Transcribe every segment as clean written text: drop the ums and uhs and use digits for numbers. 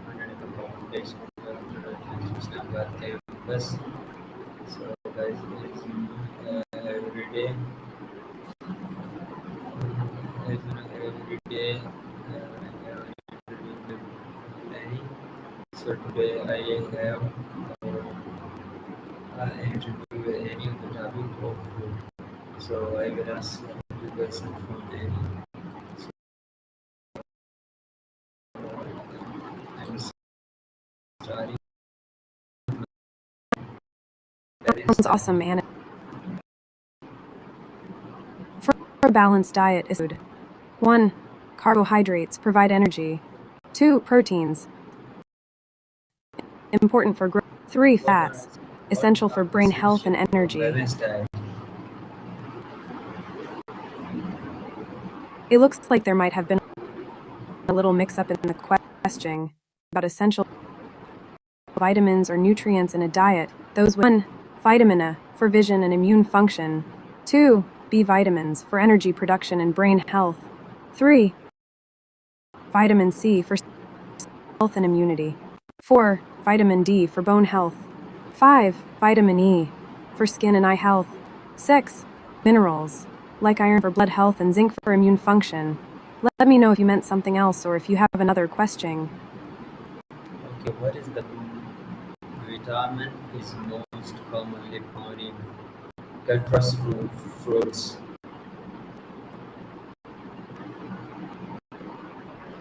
Underneath the foundation of Islamabad campus. So guys, it's every day, every day, I have an interview with Callannie. So today I have an interview with any of the topic of food. So I will ask you questions from Annie. I'm starting. Sounds awesome, Anna. For a balanced diet is food. 1. Carbohydrates provide energy. 2. Proteins, important for growth. 3. Fats, essential for brain health and energy. It looks like there might have been a little mix-up in the question about essential vitamins or nutrients in a diet. Those 1. Vitamin A for vision and immune function. 2. B vitamins for energy production and brain health. 3. Vitamin C for health and immunity. 4. Vitamin D for bone health. 5. Vitamin E for skin and eye health. 6. Minerals like iron for blood health and zinc for immune function. Let me know if you meant something else or if you have another question. Okay, what is the vitamin is most commonly found in citrus fruits?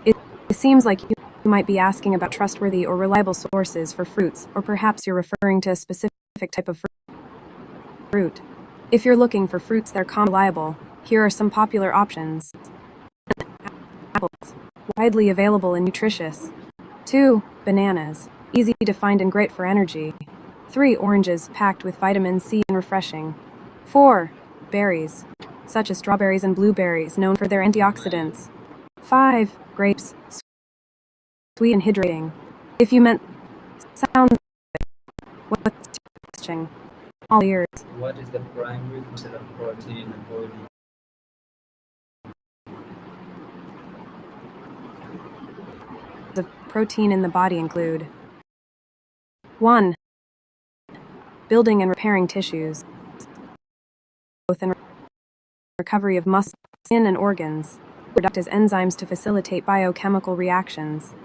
It seems like you might be asking about trustworthy or reliable sources for fruits, or perhaps you're referring to a specific type of fruit. If you're looking for fruits that are reliable, here are some popular options. Apples, widely available and nutritious. 2. Bananas, easy to find and great for energy. 3. Oranges, packed with vitamin C and refreshing. 4. Berries, such as strawberries and blueberries, known for their antioxidants. 5. Grapes, sweet and hydrating. If you meant sound, what's your question? All ears. What is the primary source of protein in the body? The protein in the body include 1. Building and repairing tissues, growth and recovery of muscle, skin and organs, product as enzymes to facilitate biochemical reactions.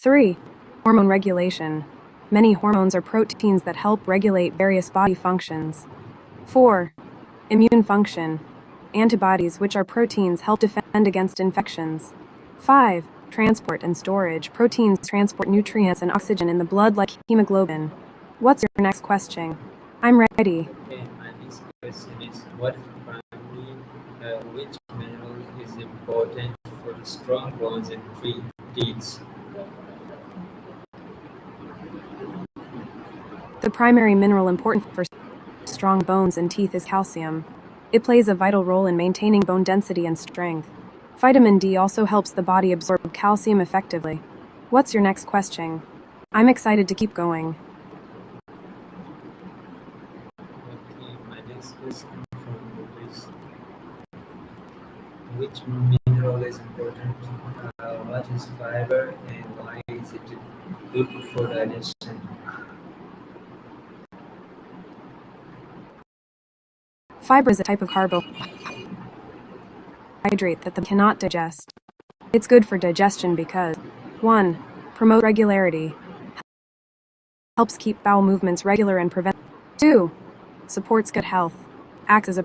3. Hormone regulation. Many hormones are proteins that help regulate various body functions. 4. Immune function. Antibodies, which are proteins, help defend against infections. 5. Transport and storage. Proteins transport nutrients and oxygen in the blood like hemoglobin. What's your next question? I'm ready. Okay, my next question is, what is the primary, which mineral is important for strong bones and teeth? The primary mineral important for strong bones and teeth is calcium. It plays a vital role in maintaining bone density and strength. Vitamin D also helps the body absorb calcium effectively. What's your next question? I'm excited to keep going. Okay, my next question from is, which mineral is important? What is fiber and why is it good for digestion? Fiber is a type of carbohydrate that the cannot digest. It's good for digestion because 1. Promote regularity. Helps keep bowel movements regular and prevent 2. Supports gut health. Acts as a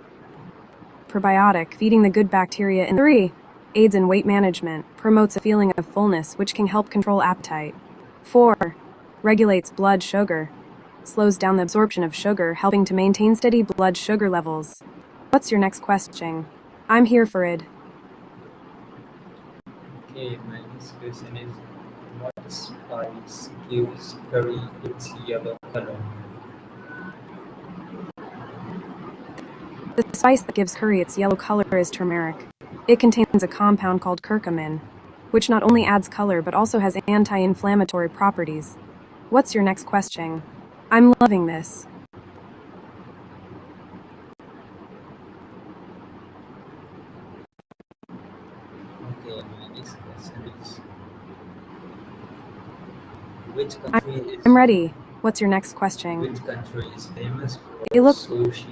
probiotic, feeding the good bacteria in 3. Aids in weight management. Promotes a feeling of fullness which can help control appetite. 4. Regulates blood sugar. Slows down the absorption of sugar, helping to maintain steady blood sugar levels. What's your next question? I'm here for it. Okay, my next question is, what spice gives curry its yellow color? The spice that gives curry its yellow color is turmeric. It contains a compound called curcumin, which not only adds color but also has anti-inflammatory properties. What's your next question? I'm loving this. Okay, my next question is, Which I'm country is ready. What's your next question? which country is famous for It looks sushi?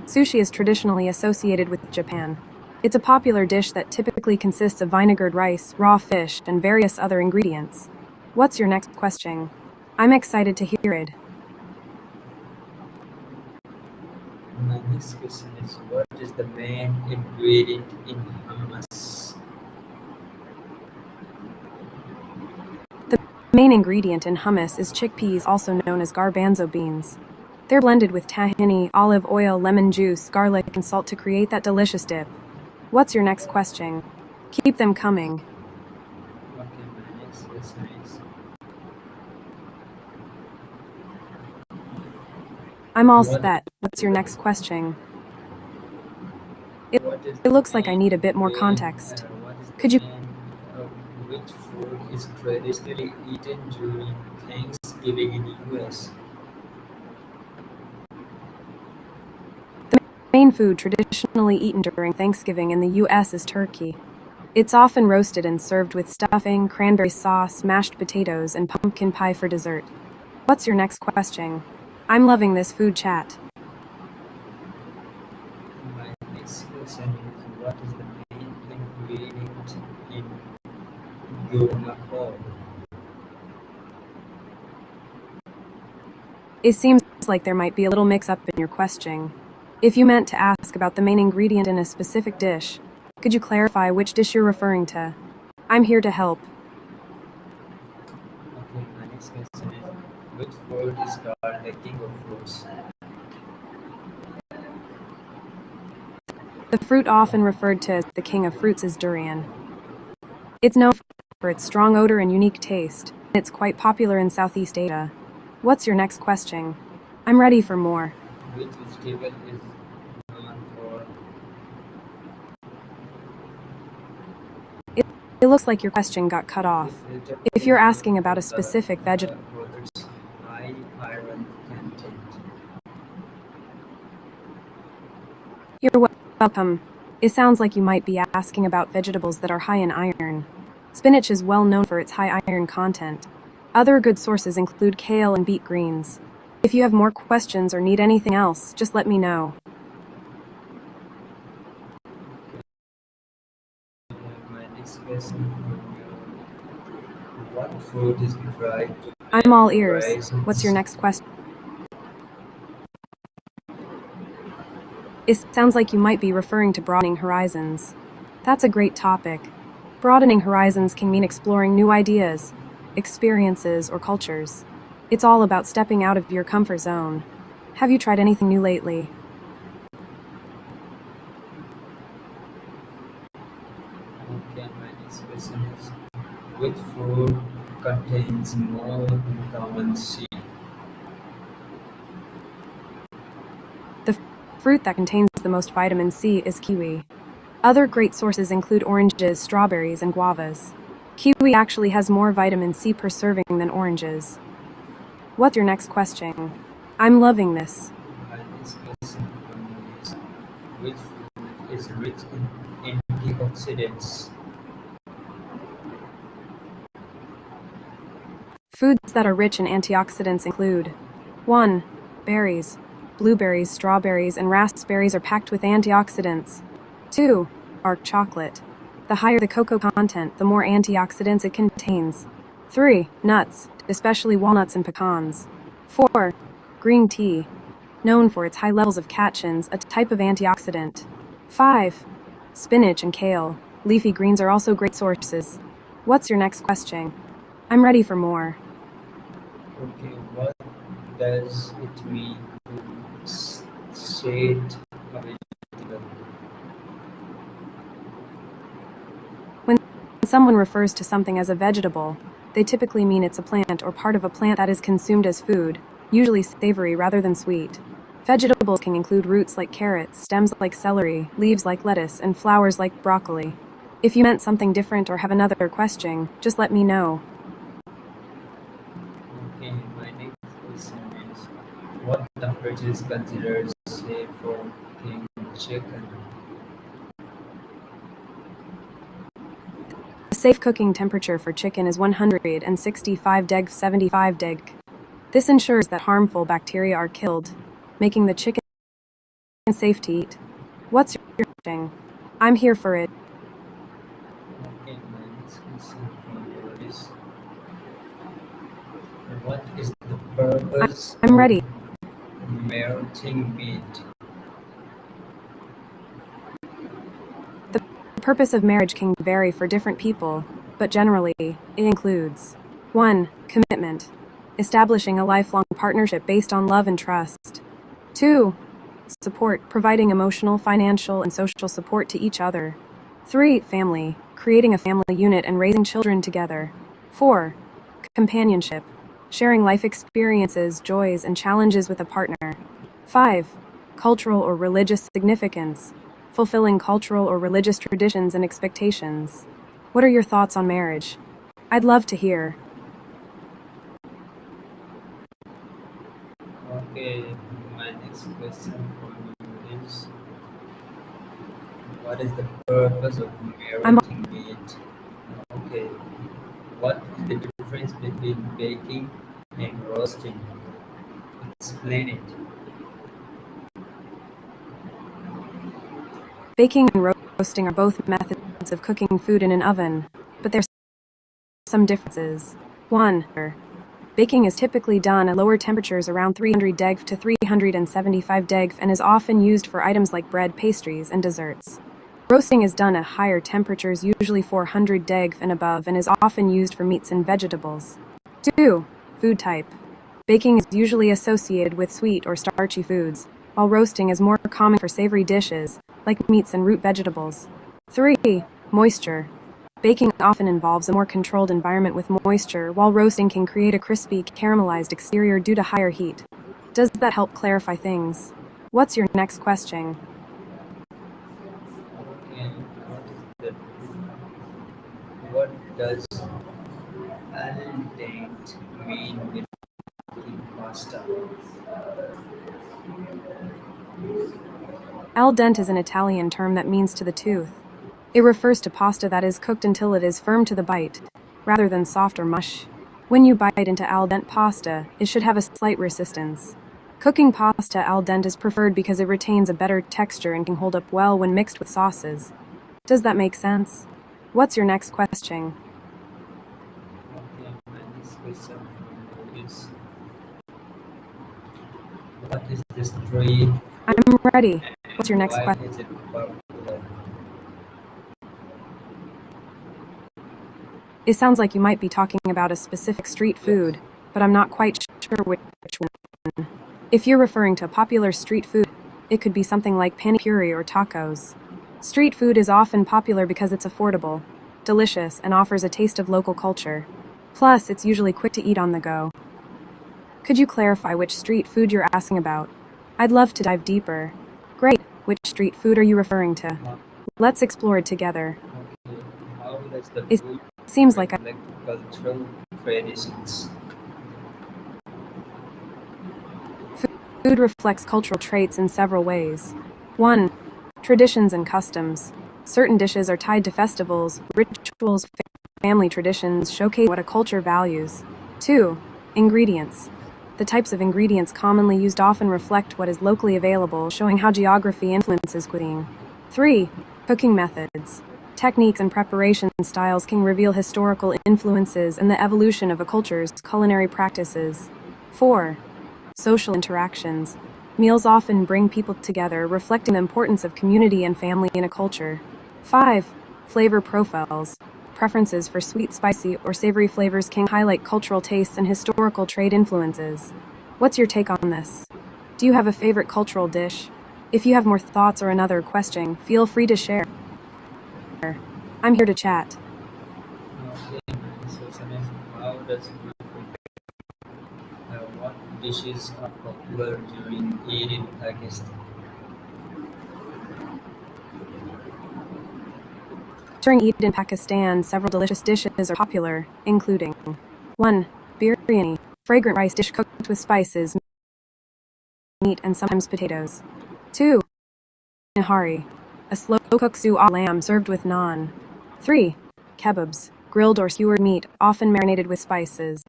Sushi is traditionally associated with Japan. It's a popular dish that typically consists of vinegared rice, raw fish, and various other ingredients. What's your next question? I'm excited to hear it. My next question is what is the main ingredient in hummus? The main ingredient in hummus is chickpeas, also known as garbanzo beans. They're blended with tahini, olive oil, lemon juice, garlic, and salt to create that delicious dip. What's your next question? Keep them coming. Okay, my next question is I'm all what set. What's is your the next question? It, what is it the looks like I main need a bit more ingredient? context. What is Could the you main which food is traditionally eaten during Thanksgiving in the U.S.? The main food traditionally eaten during Thanksgiving in the US is turkey. It's often roasted and served with stuffing, cranberry sauce, mashed potatoes, and pumpkin pie for dessert. What's your next question? I'm loving this food chat. My next question is what is the main ingredient in guacamole? It seems like there might be a little mix up in your question. If you meant to ask about the main ingredient in a specific dish, could you clarify which dish you're referring to? I'm here to help. Okay, my next question is which fruit is called the king of fruits? The fruit often referred to as the king of fruits is durian. It's known for its strong odor and unique taste. It's quite popular in Southeast Asia. What's your next question? I'm ready for more. Which vegetable is known for It, it looks like your question got cut this off. vegetable If is you're known asking for about a the specific vegetable, for its high iron content? you're welcome. It sounds like you might be asking about vegetables that are high in iron. Spinach is well known for its high iron content. Other good sources include kale and beet greens. If you have more questions or need anything else, just let me know. My next question for you: what fruit is dried to I'm make all ears. What's your raisins? next question? It sounds like you might be referring to broadening horizons. That's a great topic. Broadening horizons can mean exploring new ideas, experiences, or cultures. It's all about stepping out of your comfort zone. Have you tried anything new lately? Okay, my next question is which fruit contains more vitamin C? The fruit that contains the most vitamin C is kiwi. Other great sources include oranges, strawberries, and guavas. Kiwi actually has more vitamin C per serving than oranges. What's your next question? I'm loving this. My next question for you is which fruit is rich in antioxidants? Foods that are rich in antioxidants include 1. Berries. Blueberries, strawberries, and raspberries are packed with antioxidants. 2. Dark chocolate. The higher the cocoa content, the more antioxidants it contains. 3. Nuts, especially walnuts and pecans. 4. Green tea, known for its high levels of catechins, a type of antioxidant. 5. Spinach and kale. Leafy greens are also great sources. What's your next question? I'm ready for more. Okay, what does it mean to sate a vegetable? When someone refers to something as a vegetable, they typically mean it's a plant or part of a plant that is consumed as food, usually savory rather than sweet. Vegetables can include roots like carrots, stems like celery, leaves like lettuce, and flowers like broccoli. If you meant something different or have another question, just let me know. Okay, my next question is what temperature is considered safe for cooking chicken? A safe cooking temperature for chicken is 165 deg 75 deg. This ensures that harmful bacteria are killed, making the chicken safe to eat. What's your thing? I'm here for it. Okay, my next question from you is, what is the purpose I'm of ready. melting meat? The purpose of marriage can vary for different people, but generally, it includes 1. Commitment. Establishing a lifelong partnership based on love and trust. 2. Support, providing emotional, financial, and social support to each other. 3. Family, creating a family unit and raising children together. 4. Companionship, sharing life experiences, joys, and challenges with a partner. 5. Cultural or religious significance, fulfilling cultural or religious traditions and expectations. What are your thoughts on marriage? I'd love to hear. Okay, my next question from you is, what is the purpose of I'm melting meat? Okay, what is the difference between baking and roasting? Explain it. Baking and roasting are both methods of cooking food in an oven, but there's some differences. 1. Baking is typically done at lower temperatures around 300 deg to 375 deg and is often used for items like bread, pastries, and desserts. Roasting is done at higher temperatures, usually 400 deg and above, and is often used for meats and vegetables. 2. Food type. Baking is usually associated with sweet or starchy foods, while roasting is more common for savory dishes, like meats and root vegetables. 3. Moisture. Baking often involves a more controlled environment with moisture, while roasting can create a crispy, caramelized exterior due to higher heat. Does that help clarify things? What's your next question? Okay, what does al dente mean with cooking pasta? Al dente is an Italian term that means to the tooth. It refers to pasta that is cooked until it is firm to the bite, rather than soft or mush. When you bite into al dente pasta, it should have a slight resistance. Cooking pasta al dente is preferred because it retains a better texture and can hold up well when mixed with sauces. Does that make sense? What's your next question? Okay, my next question from you is, what is the street I'm ready. What's your and next why question? is it popular? It sounds like you might be talking about a specific street Yes. food, but I'm not quite sure which one. If you're referring to a popular street food, it could be something like pani puri or tacos. Street food is often popular because it's affordable, delicious, and offers a taste of local culture. Plus, it's usually quick to eat on the go. Could you clarify which street food you're asking about? I'd love to dive deeper. Great. Which street food are you referring to? Let's explore it together. Okay, how does the It food seems like reflect cultural traditions? food reflects cultural traits in several ways. 1. Traditions and customs. Certain dishes are tied to festivals, rituals, family traditions, showcase what a culture values. 2. Ingredients. The types of ingredients commonly used often reflect what is locally available, showing how geography influences cuisine. 3. Cooking methods. Techniques and preparation styles can reveal historical influences and the evolution of a culture's culinary practices. 4. Social interactions. Meals often bring people together, reflecting the importance of community and family in a culture. 5. Flavor profiles. Preferences for sweet, spicy, or savory flavors can highlight cultural tastes and historical trade influences. What's your take on this? Do you have a favorite cultural dish? If you have more thoughts or another question, feel free to share. I'm here to chat. Okay, my next question is, how does food what dishes are popular during Eid in Pakistan? During Eid in Pakistan, several delicious dishes are popular, including 1. Biryani, fragrant rice dish cooked with spices, meat, and sometimes potatoes. 2. Nihari, a slow-cooked stew lamb served with naan. 3. kebabs, grilled or skewered meat, often marinated with spices.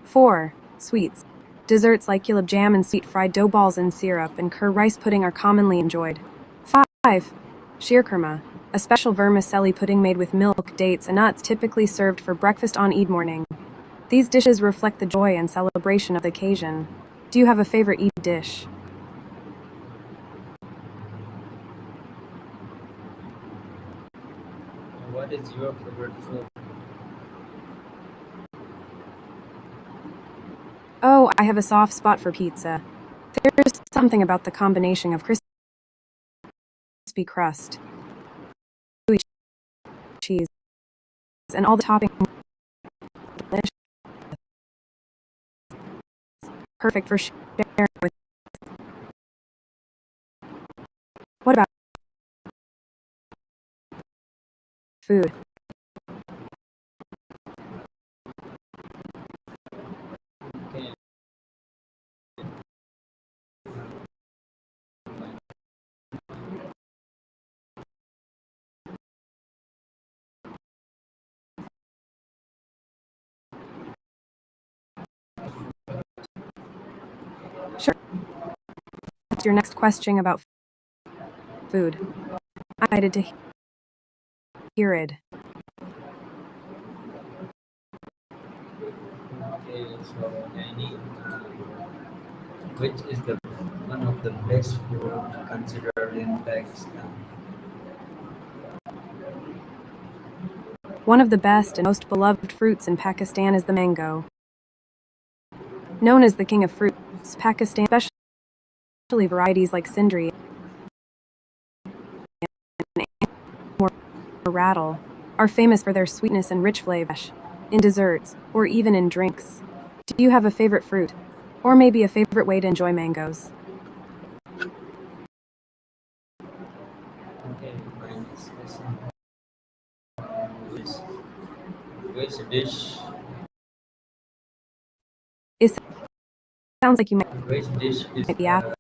4. Sweets. Desserts like gulab jam and sweet fried dough balls in syrup and kur rice pudding are commonly enjoyed. 5. Sheerkurma. A special vermicelli pudding made with milk, dates, and nuts typically served for breakfast on Eid morning. These dishes reflect the joy and celebration of the occasion. Do you have a favorite Eid dish? What is your favorite food? Oh, I have a soft spot for pizza. There's something about the combination of crispy crust, gooey cheese, and all the toppings. Delicious. Perfect for sharing with. What about food? Okay. Sure. What's your next question about food? I'm excited to hear it. Okay, so Annie, which is the one of the best food considered in Pakistan? One of the best and most beloved fruits in Pakistan is the mango. Known as the king of fruits, Pakistan, especially varieties like Sindri and or rattle, are famous for their sweetness and rich flavor in desserts or even in drinks. Do you have a favorite fruit? Or maybe a favorite way to enjoy mangoes? Okay, my next question is which dish It sounds like you which dish is might be asking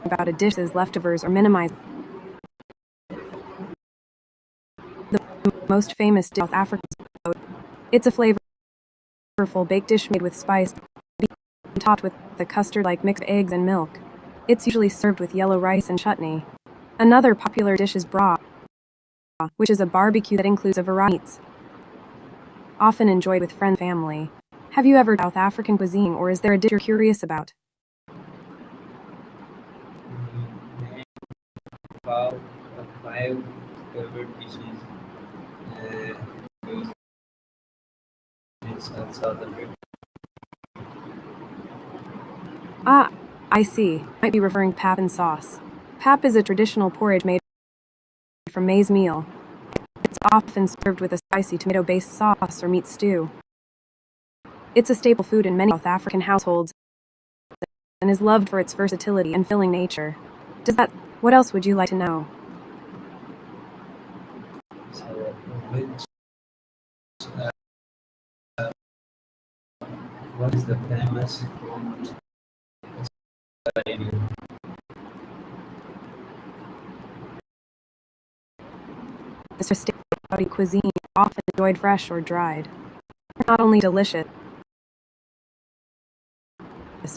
about a dish's leftovers or minimize the most famous dish in South Africa. It's a flavorful baked dish made with spice, topped with the custard-like mixed eggs and milk. It's usually served with yellow rice and chutney. Another popular dish is bra, which is a barbecue that includes a variety of meats, often enjoyed with friends and family. Have you ever tried South African cuisine, or is there a dish you're curious about? name about the five favorite dishes used in South Africa? Ah, I see. Might be referring to pap and sauce. Pap is a traditional porridge made from maize meal. It's often served with a spicy tomato-based sauce or meat stew. It's a staple food in many South African households and is loved for its versatility and filling nature. What else would you like to know? So, which what is the famous food area? This is Saudi cuisine, often enjoyed fresh or dried. Not only delicious,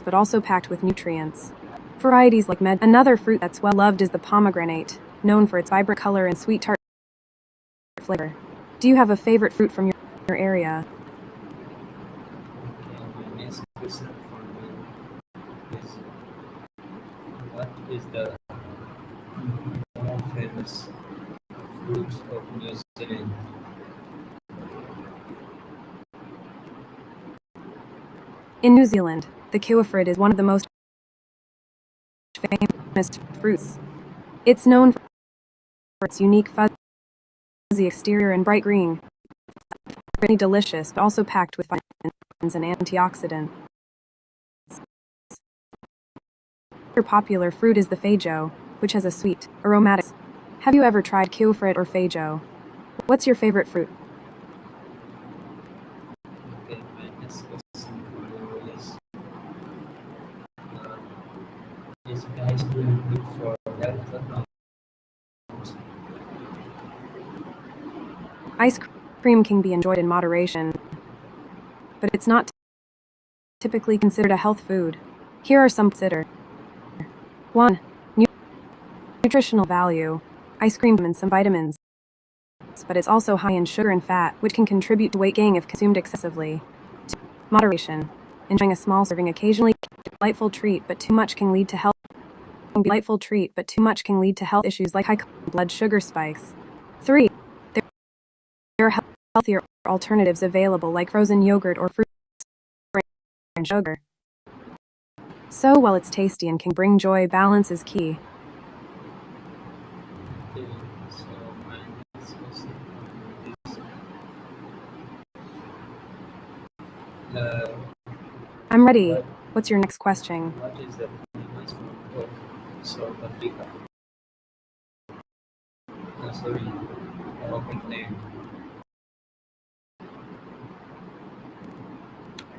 but also packed with nutrients. Varieties like Another fruit that's well loved is the pomegranate, known for its vibrant color and sweet tart flavor. Do you have a favorite fruit from your area? Okay, my next question for you is what is the more famous fruit of New Zealand? In New Zealand, the kiwifruit is one of the most famous fruits. It's known for its unique fuzzy exterior and bright green. Really delicious, but also packed with vitamins and antioxidants. Another popular fruit is the feijoa, which has a sweet, aromatic. Have you ever tried kiwifruit or feijoa? What's your favorite fruit? Okay, my next question for you is guys doing good for health or not? Ice cream can be enjoyed in moderation, but it's not typically considered a health food. Here are some to consider. 1. Nutritional value. Ice cream and some vitamins, but it's also high in sugar and fat, which can contribute to weight gain if consumed excessively. 2. Moderation. Enjoying a small serving occasionally can be a delightful treat, but too much can lead to health issues like high blood sugar spikes. 3. There are healthier alternatives available like frozen yogurt or fruit and sugar. So while it's tasty and can bring joy, balance is key. Okay, so my next question is uh, I'm ready. what, What's your next question? what is the famous food of South Africa? Sorry, of England.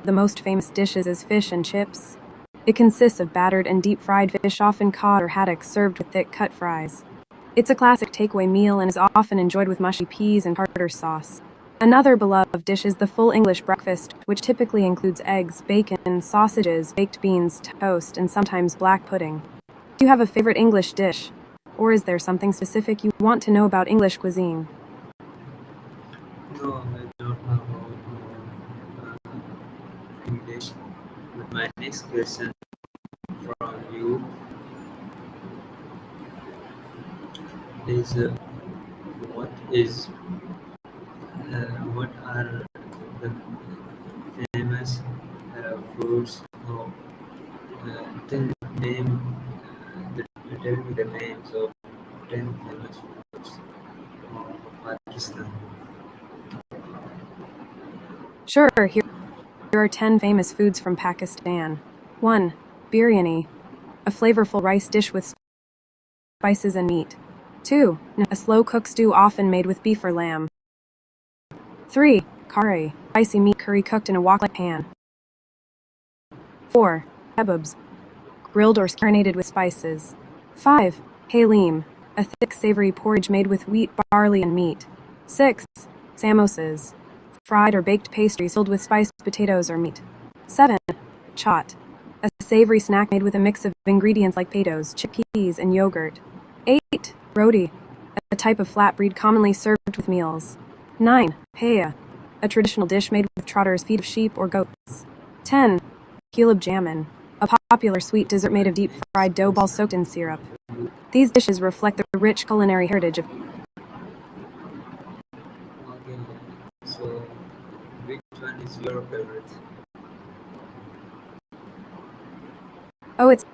The most famous dishes is fish and chips. It consists of battered and deep-fried fish, often cod or haddock, served with thick-cut fries. It's a classic takeaway meal and is often enjoyed with mushy peas and tartar sauce. Another beloved dish is the full English breakfast, which typically includes eggs, bacon, sausages, baked beans, toast, and sometimes black pudding. Do you have a favorite English dish? Or is there something specific you want to know about English cuisine? No, I don't know about English. But my next question from you is what is what are the famous fruits of 10 name tell me the names of 10 famous fruits of Pakistan. Sure, here are 10 famous foods from Pakistan. 1. Biryani, a flavorful rice dish with spices and meat. 2. A slow-cooked stew often made with beef or lamb. 3. Curry, spicy meat curry cooked in a wok pan. 4. Kebabs, grilled or marinated with spices. 5. Halim, a thick savory porridge made with wheat, barley, and meat. 6. Samosas, fried or baked pastries filled with spiced potatoes or meat. 7. Chaat, a savory snack made with a mix of ingredients like potatoes, chickpeas, and yogurt. 8. Roti, a type of flatbread commonly served with meals. 9. Paya, a traditional dish made with trotters' feet of sheep or goats. 10. Gulab jamun, a popular sweet dessert made of deep-fried dough balls soaked in syrup. These dishes reflect the rich culinary heritage of. Okay, so which one is your favorite? Oh, it's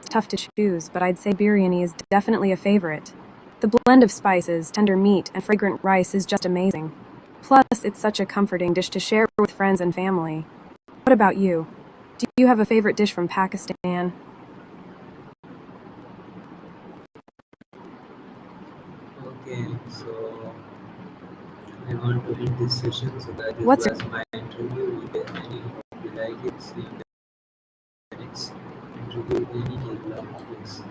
tough to choose, but I'd say biryani is definitely a favorite. The blend of spices, tender meat, and fragrant rice is just amazing. Plus, it's such a comforting dish to share with friends and family. What about you? Do you have a favorite dish from Pakistan? Okay, so I want to end this session. So that this What's was my interview. If you like it, see you in the next interview. Any day, please.